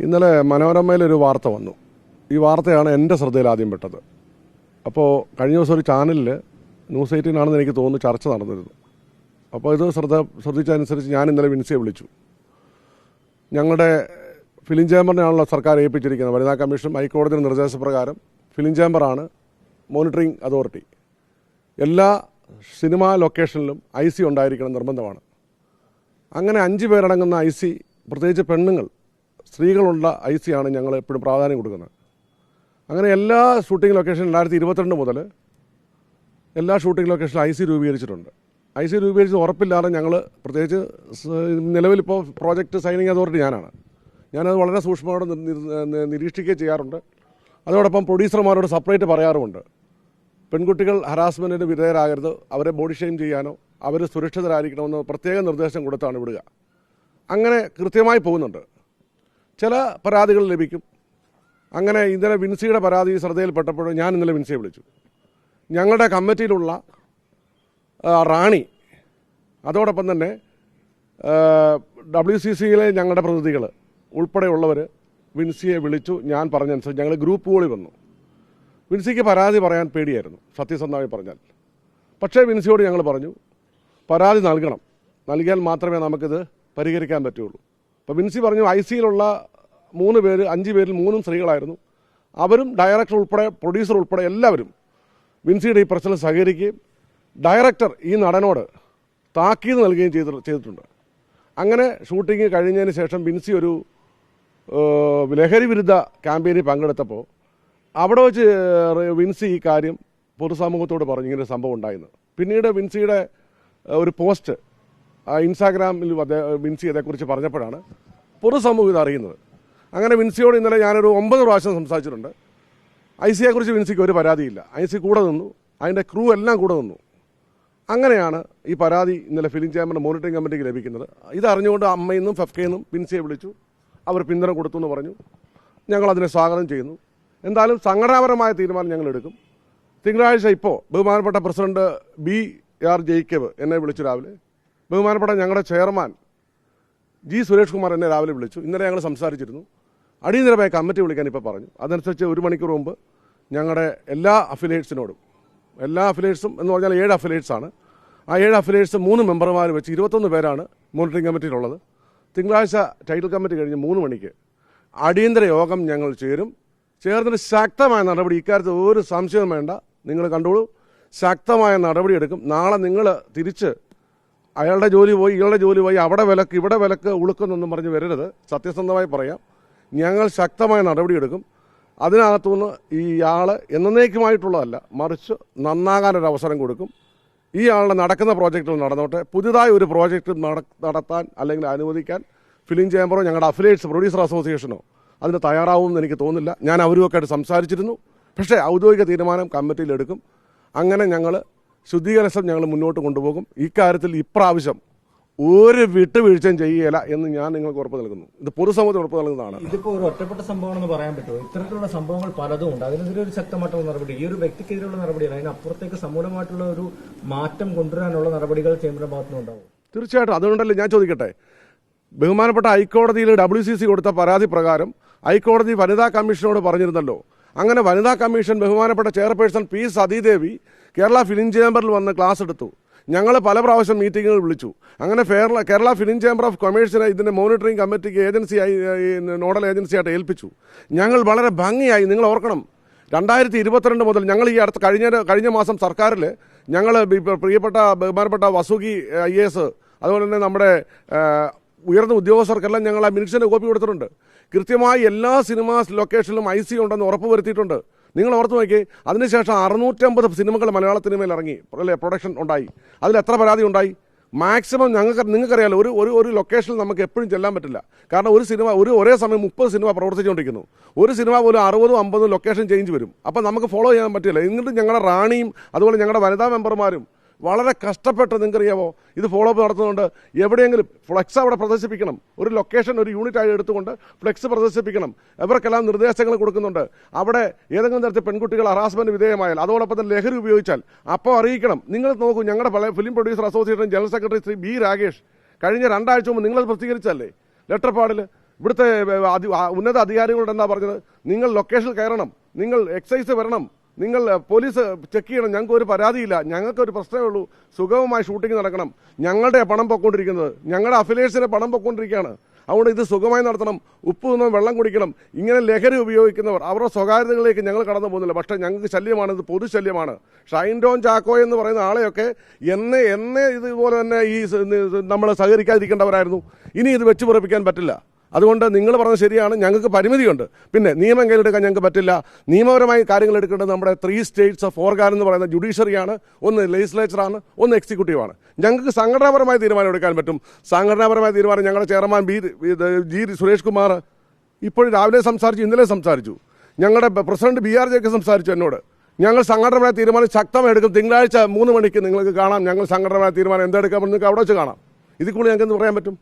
ഇന്നലെ മനോരമയിലൊരു വാർത്ത വന്നു. ഈ വാർത്തയാണ് എൻ്റെ ശ്രദ്ധയിൽ ആദ്യം പെട്ടത്. അപ്പോൾ കഴിഞ്ഞ ദിവസം ഒരു ചാനലിൽ ന്യൂസ് 18 ആണെന്ന് എനിക്ക് തോന്നുന്നു ചർച്ച നടന്നിരുന്നു. അപ്പോൾ ഇത് ശ്രദ്ധിച്ചതനുസരിച്ച് ഞാൻ ഇന്നലെ വിൻസിയെ വിളിച്ചു. ഞങ്ങളുടെ ഫിലിം ചേംബറിനെയാണല്ലോ സർക്കാർ ഏൽപ്പിച്ചിരിക്കുന്നത്. വനിതാ കമ്മീഷൻ ഹൈക്കോടതിയുടെ നിർദ്ദേശപ്രകാരം ഫിലിം ചേംബറാണ് മോണിറ്ററിംഗ് അതോറിറ്റി. എല്ലാ സിനിമാ ലൊക്കേഷനിലും IC ഉണ്ടായിരിക്കണം, നിർബന്ധമാണ്. അങ്ങനെ 5 പേരടങ്ങുന്ന IC, പ്രത്യേകിച്ച് പെണ്ണുങ്ങൾ, സ്ത്രീകളുള്ള IC ആണ് ഞങ്ങൾ എപ്പോഴും പ്രാധാന്യം കൊടുക്കുന്നത്. അങ്ങനെ എല്ലാ ഷൂട്ടിംഗ് ലൊക്കേഷനും 2022 മുതൽ എല്ലാ ഷൂട്ടിംഗ് ലൊക്കേഷനിലും IC രൂപീകരിച്ചിട്ടുണ്ട്. IC രൂപീകരിച്ച് ഉറപ്പില്ലാതെ ഞങ്ങൾ, പ്രത്യേകിച്ച് നിലവിലിപ്പോൾ പ്രോജക്റ്റ് സൈനിങ് അതോറിറ്റി ഞാനത് വളരെ സൂക്ഷ്മത്തോടെ നിരീക്ഷിക്കുകയും ചെയ്യാറുണ്ട്. അതോടൊപ്പം പ്രൊഡ്യൂസർമാരോട് സെപ്പറേറ്റ് പറയാറുമുണ്ട്. പെൺകുട്ടികൾ ഹറാസ്മെൻറ്റിന് വിധേയരാകരുത്, അവരെ ബോഡി ഷെയിം ചെയ്യാനോ അവർ സുരക്ഷിതരായിരിക്കണമെന്ന് പ്രത്യേക നിർദ്ദേശം കൊടുത്താണ് വിടുക. അങ്ങനെ കൃത്യമായി പോകുന്നുണ്ട്. ചില പരാതികൾ ലഭിക്കും. അങ്ങനെ ഇന്നലെ വിൻസിയുടെ പരാതി ശ്രദ്ധയിൽപ്പെട്ടപ്പോൾ ഞാൻ ഇന്നലെ വിൻസിയെ വിളിച്ചു. ഞങ്ങളുടെ കമ്മിറ്റിയിലുള്ള റാണി, അതോടൊപ്പം തന്നെ WCCയിലെ ഞങ്ങളുടെ പ്രതിനിധികൾ ഉൾപ്പെടെയുള്ളവർ വിൻസിയെ വിളിച്ചു. ഞാൻ പറഞ്ഞനുസരിച്ച് ഞങ്ങൾ ഗ്രൂപ്പുകളിൽ വന്നു. വിൻസിക്ക് പരാതി പറയാൻ പേടിയായിരുന്നു, സത്യസന്ധമായി പറഞ്ഞാൽ. പക്ഷേ വിൻസിയോട് ഞങ്ങൾ പറഞ്ഞു, പരാതി നൽകിയാൽ മാത്രമേ നമുക്കിത് പരിഹരിക്കാൻ പറ്റുള്ളൂ. അപ്പോൾ വിൻസി പറഞ്ഞു, ICയിലുള്ള 3 പേര്, 5 പേരിൽ 3 സ്ത്രീകളായിരുന്നു. അവരും ഡയറക്ടർ ഉൾപ്പെടെ, പ്രൊഡ്യൂസർ ഉൾപ്പെടെ എല്ലാവരും വിൻസിയുടെ ഈ പ്രശ്നം സഹകരിക്കുകയും ഡയറക്ടർ ഈ നടനോട് താക്കീത് നൽകുകയും ചെയ്തിട്ടുണ്ട്. അങ്ങനെ ഷൂട്ടിംഗ് കഴിഞ്ഞതിന് ശേഷം വിൻസി ഒരു ലഹരി വിരുദ്ധ ക്യാമ്പയിനിൽ പങ്കെടുത്തപ്പോൾ അവിടെ വെച്ച് വിൻസി ഈ കാര്യം പൊതുസമൂഹത്തോട് പറഞ്ഞു, ഇങ്ങനെ ഒരു സംഭവം ഉണ്ടായിരുന്നു. പിന്നീട് വിൻസിയുടെ ഒരു പോസ്റ്റ് ഇൻസ്റ്റാഗ്രാമിൽ വിൻസി അതേക്കുറിച്ച് പറഞ്ഞപ്പോഴാണ് പൊതുസമൂഹം ഇത് അറിയുന്നത്. അങ്ങനെ വിൻസിയോട് ഇന്നലെ ഞാനൊരു 9 പ്രാവശ്യം സംസാരിച്ചിട്ടുണ്ട്. ICയെക്കുറിച്ച് വിൻസിക്ക് ഒരു പരാതിയില്ല. IC കൂടെ നിന്നു, അതിൻ്റെ ക്രൂ എല്ലാം കൂടെ നിന്നു. അങ്ങനെയാണ് ഈ പരാതി ഇന്നലെ ഫിലിം ചേംബറിൻ്റെ മോണിറ്ററിംഗ് കമ്മിറ്റിക്ക് ലഭിക്കുന്നത്. ഇതറിഞ്ഞുകൊണ്ട് അമ്മയിൽ നിന്നും FEFCയിൽ നിന്നും വിൻസിയെ വിളിച്ചു. അവർ പിന്തുണ കൊടുത്തു എന്ന് പറഞ്ഞു. ഞങ്ങളതിനെ സ്വാഗതം ചെയ്യുന്നു. എന്തായാലും സംഘടനാപരമായ തീരുമാനം ഞങ്ങൾ എടുക്കും. തിങ്കളാഴ്ച ഇപ്പോൾ ബഹുമാനപ്പെട്ട പ്രസിഡന്റ് BR ജേക്കബ് എന്നെ വിളിച്ചു രാവിലെ. ബഹുമാനപ്പെട്ട ഞങ്ങളുടെ ചെയർമാൻ G സുരേഷ് കുമാർ എന്നെ രാവിലെ വിളിച്ചു. ഇന്നലെ ഞങ്ങൾ സംസാരിച്ചിരുന്നു. അടിയന്തരമായ കമ്മിറ്റി വിളിക്കാൻ ഇപ്പോൾ പറഞ്ഞു. അതനുസരിച്ച് 1 മണിക്കൂർ മുമ്പ് ഞങ്ങളുടെ എല്ലാ അഫിലിയേറ്റ്സിനോടും, എല്ലാ അഫിലിയേറ്റ്സും എന്ന് പറഞ്ഞാൽ 7 അഫിലിയേറ്റ്സാണ്. ആ 7 അഫിലിയേറ്റ്സ് 3 മെമ്പർമാർ വെച്ച് 21 പേരാണ് മോണിറ്ററിംഗ് കമ്മിറ്റിയിലുള്ളത്. തിങ്കളാഴ്ച ടൈറ്റിൽ കമ്മിറ്റി കഴിഞ്ഞ് 3 മണിക്ക് അടിയന്തര യോഗം ഞങ്ങൾ ചേർന്നിട്ട് ശക്തമായ നടപടി, ഇക്കാര്യത്തിൽ ഒരു സംശയവും വേണ്ട, നിങ്ങൾ കണ്ടോളൂ, ശക്തമായ നടപടി എടുക്കും. നാളെ നിങ്ങൾ തിരിച്ച് അയാളുടെ ജോലി പോയി, ഇയാളുടെ ജോലി പോയി, അവിടെ വിലക്ക് ഇവിടെ വിലക്ക് ഉളുക്കുന്നൊന്നും പറഞ്ഞ് വരരുത്. സത്യസന്ധമായി പറയാം, ഞങ്ങൾ ശക്തമായ നടപടിയെടുക്കും. അതിനകത്തുനിന്ന് ഈ ആൾ എന്നേക്കുമായിട്ടുള്ളതല്ല, മറിച്ച് നന്നാകാനൊരവസരം കൊടുക്കും. ഈ ആളുടെ നടക്കുന്ന പ്രോജക്റ്റുകൾ നടന്നോട്ടെ. പുതുതായി ഒരു പ്രോജക്റ്റ് നടത്താൻ അല്ലെങ്കിൽ അനുവദിക്കാൻ ഫിലിം ചേംബറോ ഞങ്ങളുടെ അഫിലിയേറ്റ്സ് പ്രൊഡ്യൂസർ അസോസിയേഷനോ അതിന് തയ്യാറാവുമെന്ന് എനിക്ക് തോന്നുന്നില്ല. ഞാൻ അവരുമൊക്കെ ആയിട്ട് സംസാരിച്ചിരുന്നു. പക്ഷേ ഔദ്യോഗിക തീരുമാനം കമ്മിറ്റിയിലെടുക്കും. അങ്ങനെ ഞങ്ങൾ ശുദ്ധീകരണം ഞങ്ങൾ മുന്നോട്ട് കൊണ്ടുപോകും. ഇക്കാര്യത്തിൽ ഇപ്രാവശ്യം ഒരു വിട്ടുവീഴ്ചയും ചെയ്യുകയില്ല എന്ന് ഞാൻ നിങ്ങൾക്ക് ഉറപ്പ് നൽകുന്നു. ഇത് പൊതുസമൂഹത്തിന് ഉറപ്പ് നൽകുന്നതാണ്. ഇതിപ്പോൾ ഒരു ഒറ്റപ്പെട്ട സംഭവമാണെന്ന് പറയാൻ പറ്റുമോ? ഇത്തരത്തിലുള്ള സംഭവങ്ങൾ പലതും ഉണ്ട്. അതിനെതിരെ ഒരു ശക്തമായിട്ടുള്ള നടപടി, ഈ ഒരു വ്യക്തിക്കെതിരെയുള്ള നടപടിയല്ല, അതിനപ്പുറത്തേക്ക് സമൂലമായിട്ടുള്ള ഒരു മാറ്റം കൊണ്ടുവരാനുള്ള നടപടികൾ ചേംബറിന്റെ ഭാഗത്തുനിന്നുണ്ടാവും. തീർച്ചയായിട്ടും. അതുകൊണ്ടല്ലേ ഞാൻ ചോദിക്കട്ടെ, ബഹുമാനപ്പെട്ട ഹൈക്കോടതിയിൽ WCC കൊടുത്ത പരാതി പ്രകാരം ഹൈക്കോടതി വനിതാ കമ്മീഷനോട് പറഞ്ഞിരുന്നല്ലോ. അങ്ങനെ വനിതാ കമ്മീഷൻ ബഹുമാനപ്പെട്ട chairperson P Sathidevi Kerala film ചേംബറിൽ വന്ന് ക്ലാസ് എടുത്തു. ഞങ്ങൾ പല പ്രാവശ്യം മീറ്റിങ്ങുകൾ വിളിച്ചു. അങ്ങനെ കേരള ഫിലിം ചേംബർ ഓഫ് കൊമേഴ്സിനെ ഇതിൻ്റെ മോണിറ്ററിംഗ് കമ്മിറ്റിക്ക് ഏജൻസിയായി, നോഡൽ ഏജൻസിയായിട്ട് ഏൽപ്പിച്ചു. ഞങ്ങൾ വളരെ ഭംഗിയായി, നിങ്ങൾ ഓർക്കണം, 2022 മുതൽ ഞങ്ങൾ ഈ അടുത്ത കഴിഞ്ഞ മാസം സർക്കാരിൽ ഞങ്ങൾ പ്രിയപ്പെട്ട ബഹുമാനപ്പെട്ട വസുകി IAS, അതുപോലെ തന്നെ നമ്മുടെ ഉയർന്ന ഉദ്യോഗസ്ഥർക്കെല്ലാം ഞങ്ങൾ ആ മിനിറ്റ്സിൻ്റെ കോപ്പി കൊടുത്തിട്ടുണ്ട്. കൃത്യമായി എല്ലാ സിനിമാ ലൊക്കേഷനിലും IC ഉണ്ടെന്ന് ഉറപ്പ് വരുത്തിയിട്ടുണ്ട്. നിങ്ങൾ ഓർത്ത് നോക്കി, അതിനുശേഷം 650 സിനിമകൾ മലയാള സിനിമയിൽ ഇറങ്ങി, അല്ലേ, പ്രൊഡക്ഷൻ ഉണ്ടായി. അതിൽ എത്ര പരാതി ഉണ്ടായി? മാക്സിമം നിങ്ങൾക്കറിയാലോ, ഒരു ലൊക്കേഷനിൽ നമുക്ക് എപ്പോഴും ചെല്ലാൻ പറ്റില്ല. കാരണം ഒരു സിനിമ ഒരേ സമയം 30 സിനിമ പ്രവർത്തിച്ചുകൊണ്ടിരിക്കുന്നു. ഒരു സിനിമ പോലും 60-50 ലൊക്കേഷൻ ചേഞ്ച് വരും. അപ്പം നമുക്ക് ഫോളോ ചെയ്യാൻ പറ്റില്ല. എന്നിട്ട് ഞങ്ങളുടെ റാണിയും അതുപോലെ ഞങ്ങളുടെ വനിതാ മെമ്പർമാരും വളരെ കഷ്ടപ്പെട്ട്, നിങ്ങൾക്കറിയാമോ, ഇത് ഫോളോ അപ്പ് നടത്തുന്നുണ്ട്. എവിടെയെങ്കിലും ഫ്ലെക്സ് അവിടെ പ്രദർശിപ്പിക്കണം. ഒരു ലൊക്കേഷൻ ഒരു യൂണിറ്റായി എടുത്തുകൊണ്ട് ഫ്ലെക്സ് പ്രദർശിപ്പിക്കണം. ഇവർക്കെല്ലാം നിർദ്ദേശങ്ങൾ കൊടുക്കുന്നുണ്ട്. അവിടെ ഏതെങ്കിലും തരത്തിൽ പെൺകുട്ടികൾ ഹറാസ്മെൻറ്റ് വിധേയമായാൽ, അതോടൊപ്പം തന്നെ ലഹരി ഉപയോഗിച്ചാൽ അപ്പോൾ അറിയിക്കണം. നിങ്ങൾ നോക്കൂ, ഞങ്ങളുടെ film producer association general secretary Shri B Rakesh കഴിഞ്ഞ 2 ആഴ്ച മുമ്പ് നിങ്ങളത് പ്രസിദ്ധീകരിച്ചല്ലേ ലെറ്റർ പാഡിൽ. ഇവിടുത്തെ ഉന്നത അധികാരികളോട് എന്താ പറഞ്ഞത്? നിങ്ങൾ ലൊക്കേഷനിൽ കയറണം, നിങ്ങൾ എക്സൈസ് വരണം, നിങ്ങൾ പോലീസ് ചെക്ക് ചെയ്യണം. ഞങ്ങൾക്ക് ഒരു പരാതിയില്ല, ഞങ്ങൾക്കൊരു പ്രശ്നമേ ഉള്ളൂ, സുഗമമായി ഷൂട്ടിംഗ് നടക്കണം. ഞങ്ങളുടെ പണം പൊക്കോണ്ടിരിക്കുന്നത്, ഞങ്ങളുടെ അഫിലിയേറ്റ്സിന്റെ പണം പൊക്കോണ്ടിരിക്കുകയാണ്. അതുകൊണ്ട് ഇത് സുഖമായി നടത്തണം. ഉപ്പ് തിന്നണം, വെള്ളം കുടിക്കണം. ഇങ്ങനെ ലഹരി ഉപയോഗിക്കുന്നവർ അവരുടെ സ്വകാര്യതകളിലേക്ക് ഞങ്ങൾ കടന്നു പോകുന്നില്ല. പക്ഷേ ഞങ്ങൾക്ക് ശല്യമാണ്, ഇത് പൊതുശല്യമാണ്. ഷൈൻ ടോം ചാക്കോ എന്ന് പറയുന്ന ആളെയൊക്കെ എന്നെ ഇതുപോലെ തന്നെ നമ്മൾ സഹകരിക്കാതിരിക്കേണ്ടവരായിരുന്നു. ഇനി ഇത് വെച്ച് പൊറപ്പിക്കാൻ പറ്റില്ല. അതുകൊണ്ട് നിങ്ങൾ പറഞ്ഞത് ശരിയാണ്, ഞങ്ങൾക്ക് പരിമിതിയുണ്ട്. പിന്നെ നിയമം കയ്യിലെടുക്കാൻ ഞങ്ങൾക്ക് പറ്റില്ല. നിയമപരമായി കാര്യങ്ങൾ എടുക്കേണ്ടത് നമ്മുടെ 3 സ്റ്റേറ്റ്സ് ഓഫ് ഓർഗാൻ എന്ന് പറയുന്ന ജുഡീഷ്യറിയാണ്, ഒന്ന് ലെജിസ്ലേച്ചറാണ്, ഒന്ന് എക്സിക്യൂട്ടീവാണ്. ഞങ്ങൾക്ക് സംഘടനാപരമായ തീരുമാനം എടുക്കാൻ പറ്റും. സംഘടനാപരമായ തീരുമാനം ഞങ്ങളുടെ ചെയർമാൻ ജി സുരേഷ് കുമാർ ഇപ്പോഴും രാവിലെ സംസാരിച്ചു, ഇന്നലെ സംസാരിച്ചു. ഞങ്ങളുടെ പ്രസിഡന്റ് BR ജേക്ക് സംസാരിച്ചു എന്നോട്. ഞങ്ങൾ സംഘടനപരമായ തീരുമാനം ശക്തമായി എടുക്കും. തിങ്കളാഴ്ച 3 മണിക്ക് നിങ്ങൾക്ക് കാണാം ഞങ്ങൾ സംഘടനപരമായ തീരുമാനം എന്തെടുക്കാമെന്ന് നിങ്ങൾക്ക് അവിടെ വെച്ച് കാണാം. ഇതിൽ കൂടുതൽ ഞങ്ങൾക്ക് എന്ത് പറയാൻ പറ്റും?